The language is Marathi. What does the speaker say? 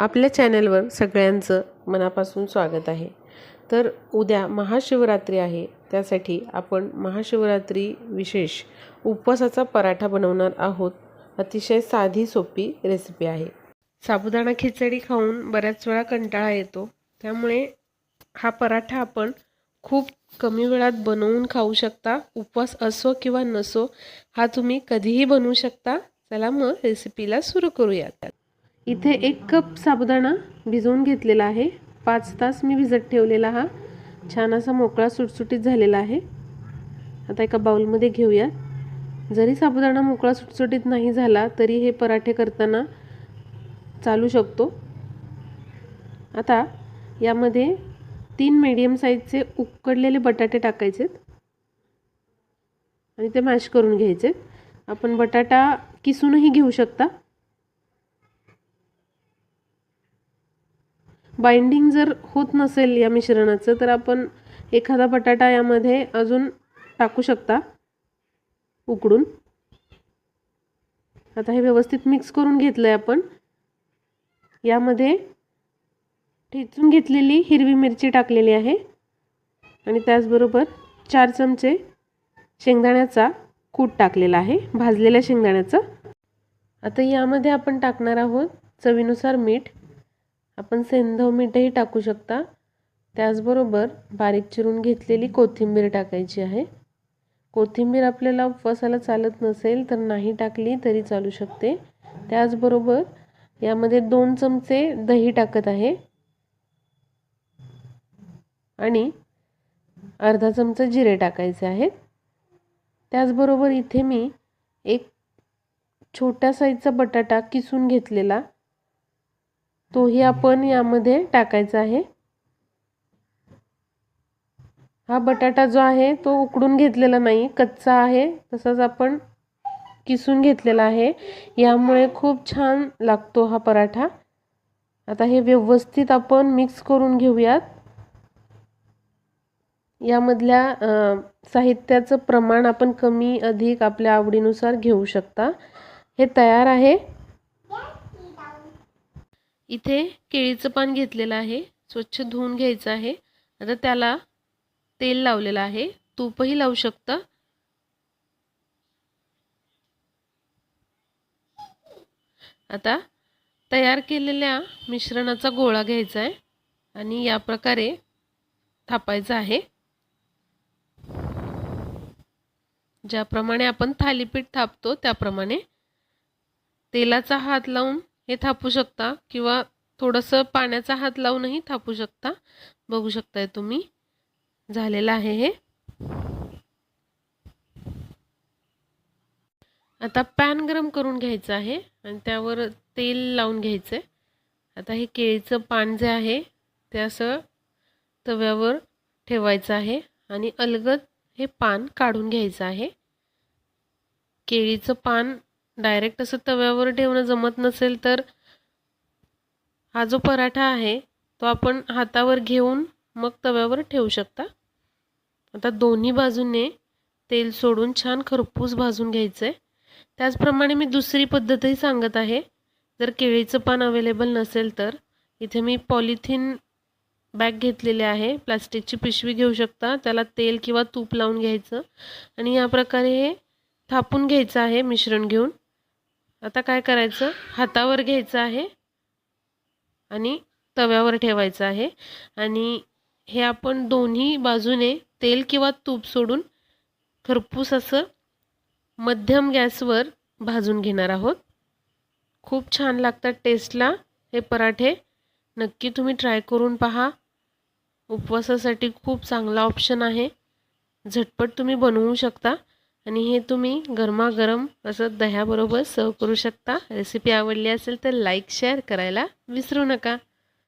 आपल्या चॅनलवर सगळ्यांचं मनापासून स्वागत आहे। तर उद्या महाशिवरात्री आहे, त्यासाठी आपण महाशिवरात्री विशेष उपवासाचा पराठा बनवणार आहोत। अतिशय साधी सोपी रेसिपी आहे। साबुदाणा खिचडी खाऊन बऱ्याच वेळा कंटाळा येतो, त्यामुळे हा पराठा आपण खूप कमी वेळात बनवून खाऊ शकता। उपवास असो किंवा नसो, हा तुम्ही कधीही बनवू शकता। चला मग रेसिपीला सुरू करूयात। इथे 1 कप साबुदाणा भिजवून घेतलेला आहे। 5 तास मी भिजत ठेवलेला, हा छान असा मोकळा सुटसुटीत झालेला आहे। आता एका बाउलमध्ये घेऊया। जरी साबुदाणा मोकळा सुटसुटीत नाही झाला तरी हे पराठे करताना चालू शकतो। आता यामध्ये 3 मीडियम साइजचे उकडलेले बटाटे टाकायचे आणि ते मॅश करून घ्यायचे। आपण बटाटा किसूनही घेऊ शकता। बाइंडिंग जर होत नसेल या मिश्रणाचं तर आपण एखादा बटाटा यामध्ये अजून टाकू शकता उकडून। आता हे व्यवस्थित मिक्स करून घेतलंय आपण। यामध्ये ठेचून घेतलेली हिरवी मिरची टाकलेली आहे आणि त्याचबरोबर 4 चमचे शेंगदाण्याचा कूट टाकलेला आहे, भाजलेल्या शेंगदाण्याचा। आता यामध्ये आपण टाकणार आहोत चवीनुसार मीठ। आपण सेंधव मीठही टाकू शकता। त्याचबरोबर बारीक चिरून घेतलेली कोथिंबीर टाकायची आहे। कोथिंबीर आपल्याला उपवासाला चालत नसेल तर नाही टाकली तरी चालू शकते। त्याचबरोबर यामध्ये 2 चमचे दही टाकत आहे आणि अर्धा चमचा जिरे टाकायचे आहेत। त्याचबरोबर इथे मी एक छोट्या साईजचा बटाटा किसून घेतलेला, तोही आपण यामध्ये टाकायचा आहे। हा बटाटा जो आहे तो उकडून घेतलेला नाही, कच्चा आहे, तसाच आपण किसून घेतलेला आहे। यामुळे खूप छान लागतो हा पराठा। आता हे व्यवस्थित आपण मिक्स करून घेऊयात। यामधल्या साहित्याचं प्रमाण आपण कमी अधिक आपल्या आवडीनुसार घेऊ शकता। हे तयार आहे। इथे केळीचं पान घेतलेलं आहे, स्वच्छ धुवून घ्यायचं आहे। आता त्याला तेल लावलेलं आहे, तूपही लावू शकता। आता तयार केलेल्या मिश्रणाचा गोळा घ्यायचा आहे आणि या प्रकारे थापायचा आहे। ज्याप्रमाणे आपण थालीपीठ थापतो त्याप्रमाणे तेलाचा हात लावून हे थापू शकता किंवा थोडंसं पाण्याचा हात लावूनही थापू शकता। बघू शकताय तुम्ही, झालेलं आहे हे। आता पॅन गरम करून घ्यायचं आहे आणि त्यावर तेल लावून घ्यायचं आहे। आता हे केळीचं पान जे आहे ते असं तव्यावर ठेवायचं आहे आणि अलगद हे पान काढून घ्यायचं आहे। केळीचं पान डायरेक्ट असं तव्यावर ठेवणं जमत नसेल तर हा जो पराठा आहे तो आपण हातावर घेऊन मग तव्यावर ठेवू शकता। आता दोन्ही बाजूने तेल सोडून छान खरपूस भाजून घ्यायचं आहे। त्याचप्रमाणे मी दुसरी पद्धतही सांगत आहे। जर केळीचं पान अवेलेबल नसेल तर इथे मी पॉलिथिन बॅग घेतलेली आहे, प्लास्टिकची पिशवी घेऊ शकता। त्याला तेल किंवा तूप लावून घ्यायचं आणि या प्रकारे हे थापून घ्यायचं आहे मिश्रण घेऊन। आता काय करायचं, हातावर घ्यायचं आहे आणि तव्यावर ठेवायचं आहे आणि हे आपण दोन्ही बाजूने तेल किंवा तूप सोडून खरपूस असं मध्यम गॅसवर भाजून घेणार आहोत। खूप छान लागतात टेस्टला हे पराठे। नक्की तुम्ही ट्राय करून पहा। उपवासासाठी खूप चांगला ऑप्शन आहे। झटपट तुम्ही बनवू शकता आणि हे तुम्ही गरमागरम असं दह्याबरोबर सर्व करू शकता। रेसिपी आवडली असेल तर लाईक शेअर करायला विसरू नका।